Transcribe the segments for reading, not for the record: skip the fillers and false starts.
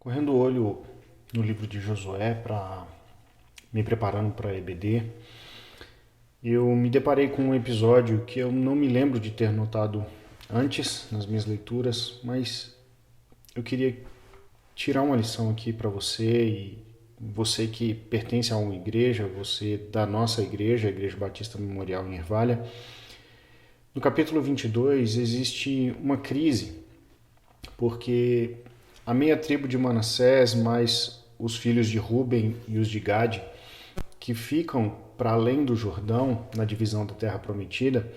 Correndo o olho no livro de Josué, me preparando para a EBD, eu me deparei com um episódio que eu não me lembro de ter notado antes nas minhas leituras, mas eu queria tirar uma lição aqui para você e você que pertence a uma igreja, você da nossa igreja, a Igreja Batista Memorial em Ervalha. No capítulo 22 existe uma crise, porque a meia tribo de Manassés, mais os filhos de Ruben e os de Gade, que ficam para além do Jordão, na divisão da Terra Prometida,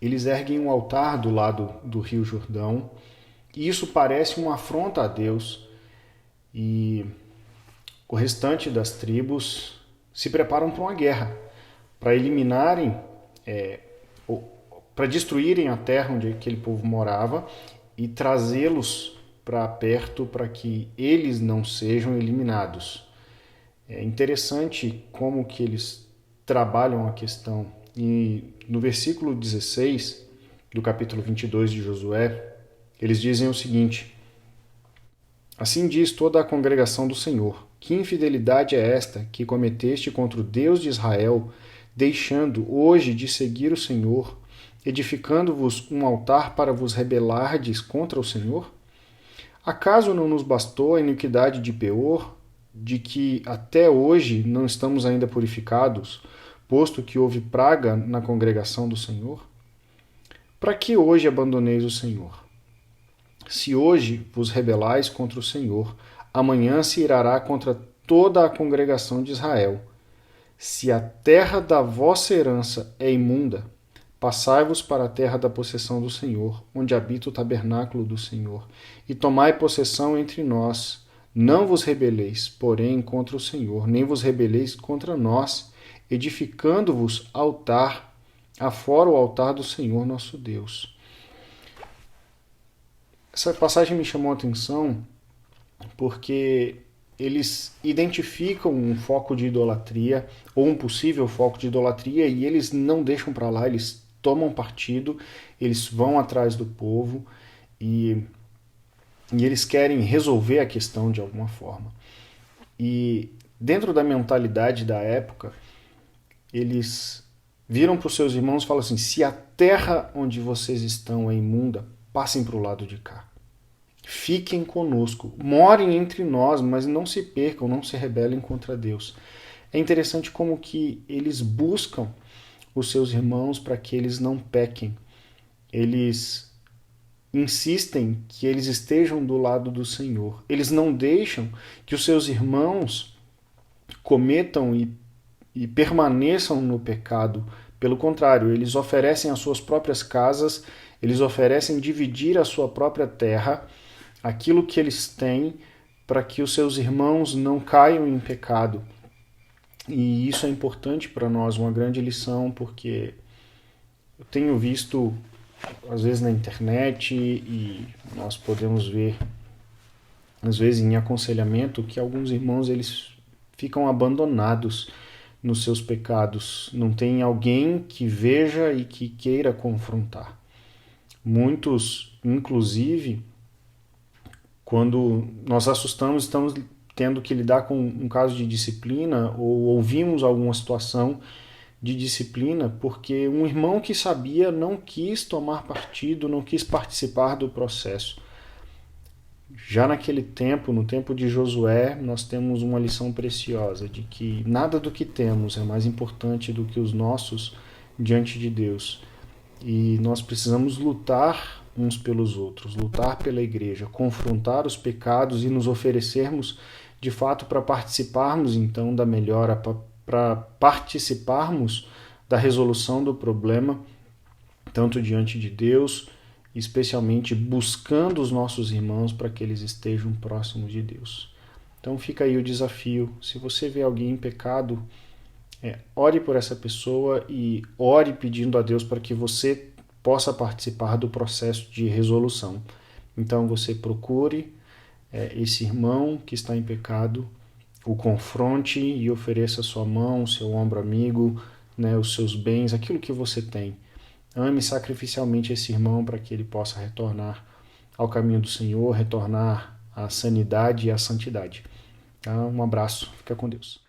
eles erguem um altar do lado do Rio Jordão, e isso parece uma afronta a Deus, e o restante das tribos se preparam para uma guerra, para eliminarem, para destruírem a terra onde aquele povo morava e trazê-los para perto para que eles não sejam eliminados. É interessante como que eles trabalham a questão. E no versículo 16 do capítulo 22 de Josué, eles dizem o seguinte: Assim diz toda a congregação do Senhor: Que infidelidade é esta que cometeste contra o Deus de Israel, deixando hoje de seguir o Senhor, edificando-vos um altar para vos rebelardes contra o Senhor? Acaso não nos bastou a iniquidade de Peor, de que até hoje não estamos ainda purificados, posto que houve praga na congregação do Senhor? Para que hoje abandoneis o Senhor? Se hoje vos rebelais contra o Senhor, amanhã se irará contra toda a congregação de Israel. Se a terra da vossa herança é imunda, passai-vos para a terra da possessão do Senhor, onde habita o tabernáculo do Senhor, e tomai possessão entre nós. Não vos rebeleis, porém, contra o Senhor, nem vos rebeleis contra nós, edificando-vos altar, afora o altar do Senhor nosso Deus. Essa passagem me chamou a atenção porque eles identificam um foco de idolatria ou um possível foco de idolatria e eles não deixam para lá, eles tomam partido, eles vão atrás do povo e eles querem resolver a questão de alguma forma. E dentro da mentalidade da época, eles viram para os seus irmãos e falam assim: se a terra onde vocês estão é imunda, passem para o lado de cá. Fiquem conosco, morem entre nós, mas não se percam, não se rebelem contra Deus. É interessante como que eles buscam os seus irmãos para que eles não pequem. Eles insistem que eles estejam do lado do Senhor. Eles não deixam que os seus irmãos cometam e permaneçam no pecado. Pelo contrário, eles oferecem as suas próprias casas, eles oferecem dividir a sua própria terra, aquilo que eles têm, para que os seus irmãos não caiam em pecado. E isso é importante para nós, uma grande lição, porque eu tenho visto, às vezes na internet, e nós podemos ver, às vezes em aconselhamento, que alguns irmãos eles ficam abandonados nos seus pecados. Não tem alguém que veja e que queira confrontar. Muitos, inclusive, quando nós assustamos, estamos tendo que lidar com um caso de disciplina ou ouvimos alguma situação de disciplina porque um irmão que sabia não quis tomar partido, não quis participar do processo. Já naquele tempo, no tempo de Josué, nós temos uma lição preciosa de que nada do que temos é mais importante do que os nossos diante de Deus. E nós precisamos lutar uns pelos outros, lutar pela igreja, confrontar os pecados e nos oferecermos de fato para participarmos então da melhora, para participarmos da resolução do problema, tanto diante de Deus, especialmente buscando os nossos irmãos para que eles estejam próximos de Deus. Então fica aí o desafio: se você vê alguém em pecado, ore por essa pessoa e ore pedindo a Deus para que você possa participar do processo de resolução. Então você procure esse irmão que está em pecado, o confronte e ofereça a sua mão, o seu ombro amigo, os seus bens, aquilo que você tem. Ame sacrificialmente esse irmão para que ele possa retornar ao caminho do Senhor, retornar a sanidade e a santidade. Tá? Um abraço, fica com Deus.